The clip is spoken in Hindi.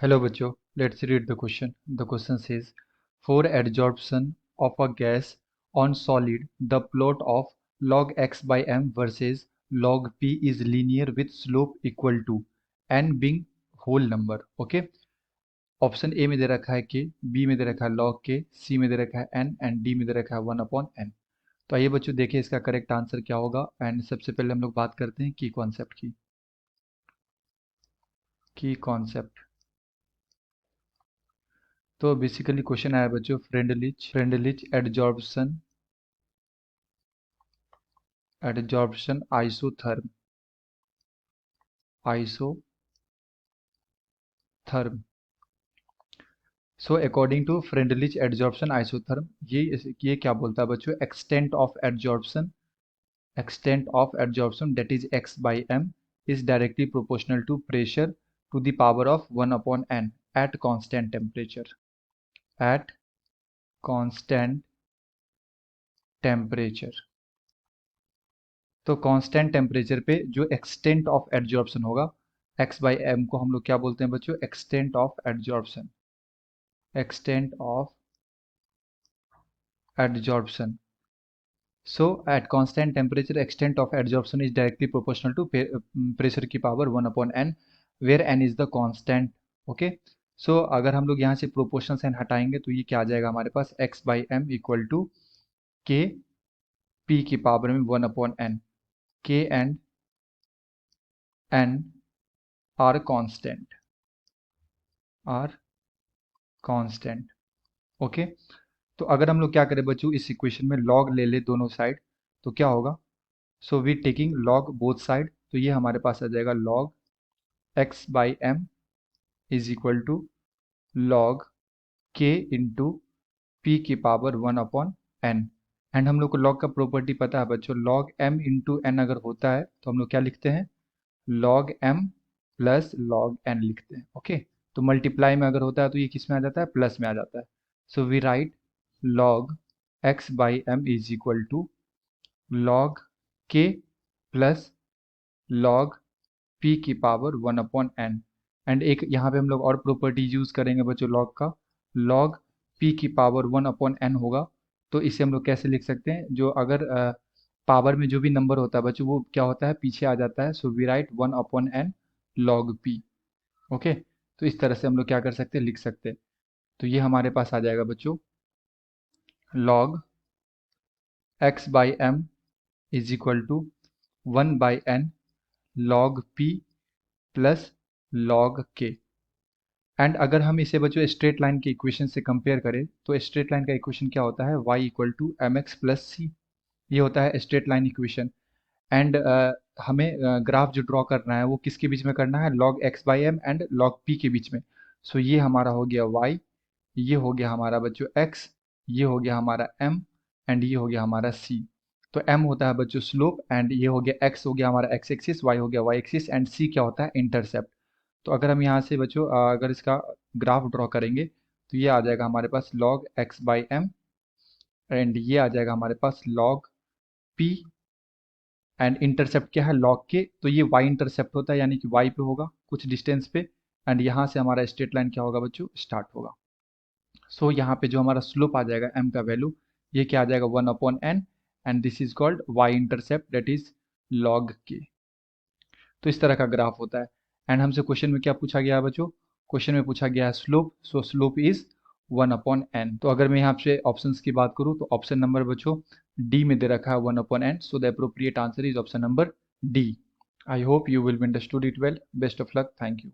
Hello बच्चों, let's read the question. The question says, for adsorption of a gas on solid, the plot of log x by m versus log p is linear with slope equal to n being whole number. Okay. Option A में दे रखा है के, बी में दे रखा है log के, सी में दे रखा है n एंड डी में दे रखा है 1/n। तो आइए बच्चों देखिए इसका करेक्ट आंसर क्या होगा। एंड सबसे पहले हम लोग बात करते हैं की कॉन्सेप्ट की। की कॉन्सेप्ट तो बेसिकली क्वेश्चन आया बच्चों Freundlich adsorption isotherm. So according to Freundlich adsorption isotherm, ये क्या बोलता है बच्चों, extent of adsorption that is x by m is directly proportional to pressure to the power of 1/n at constant temperature. At constant temperature तो कांस्टेंट टेम्परेचर पे जो एक्सटेंट ऑफ एडजॉर्प्शन होगा, x by m को हम लोग क्या बोलते हैं बच्चों, extent of adsorption. So at constant temperature, extent of adsorption is directly proportional to pressure की power 1/n, where n is the constant. Okay. So अगर हम लोग यहाँ से proportional sign हटाएंगे तो ये क्या आ जाएगा हमारे पास, x by m equal to k p की पावर में 1/n। k and n are constant। Okay. तो अगर हम लोग क्या करें बच्चों, इस इक्वेशन में log ले ले दोनों साइड तो क्या होगा, so we taking log both side, तो ये हमारे पास आ जाएगा log x by m is equal to log k into p की पावर 1/n। एंड हम लोग को log का प्रॉपर्टी पता है बच्चों, log m इंटू n अगर होता है तो हम लोग क्या लिखते हैं, log m plus log n लिखते हैं। ओके। तो मल्टीप्लाई में अगर होता है तो ये किस में आ जाता है, प्लस में आ जाता है। So we write log x by m is equal to log k plus log p की पावर 1/n। एंड एक यहाँ पे हम लोग और प्रॉपर्टी यूज करेंगे बच्चों log का, log p की पावर 1/n होगा। तो इसे हम लोग कैसे लिख सकते हैं, जो अगर पावर में जो भी नंबर होता है बच्चों वो क्या होता है, पीछे आ जाता है। So we write 1/n log p। Okay. तो इस तरह से हम लोग क्या कर सकते हैं, लिख सकते हैं। तो ये हमारे पास आ जाएगा बच्चों log x by m is equal to 1/n log p plus log k। And अगर हम इसे बच्चों स्ट्रेट लाइन के इक्वेशन से कंपेयर करें तो स्ट्रेट लाइन का इक्वेशन क्या होता है, y equal to M X plus C. ये होता है स्ट्रेट लाइन इक्वेशन। एंड हमें ग्राफ जो ड्रॉ करना है वो किसके बीच में करना है, log x by m and log p के बीच में। सो ये हमारा हो गया y, ये हो गया हमारा बच्चों x, ये हो गया हमारा m एंड ये हो गया हमारा c। तो m होता है बच्चों स्लोप, एंड ये हो गया x, हो गया हमारा x एक्सिस, y हो गया y एक्सिस, एंड c क्या होता है, इंटरसेप्ट। तो अगर हम यहाँ से बच्चों अगर इसका ग्राफ ड्रॉ करेंगे तो ये आ जाएगा हमारे पास log x by m and ये आ जाएगा हमारे पास log p एंड इंटरसेप्ट क्या है, log के। तो ये y इंटरसेप्ट होता है यानी कि y पे होगा कुछ डिस्टेंस पे, एंड यहाँ से हमारा स्ट्रेट लाइन क्या होगा बच्चों, स्टार्ट होगा। सो यहाँ पे जो हमारा स्लोप आ जाएगा m का वैल्यू, ये क्या आ जाएगा 1/n and this is called y intercept that is log k। तो इस तरह का ग्राफ होता है। एंड हमसे क्वेश्चन में क्या पूछा गया है बच्चों, क्वेश्चन में पूछा गया है slope. So slope is 1/n। तो अगर मैं यहाँ से ऑप्शंस की बात करूँ तो ऑप्शन नंबर बच्चों डी में दे रखा है 1/n। So the appropriate answer is option number D. I hope you will understood it well. Best of luck. Thank you.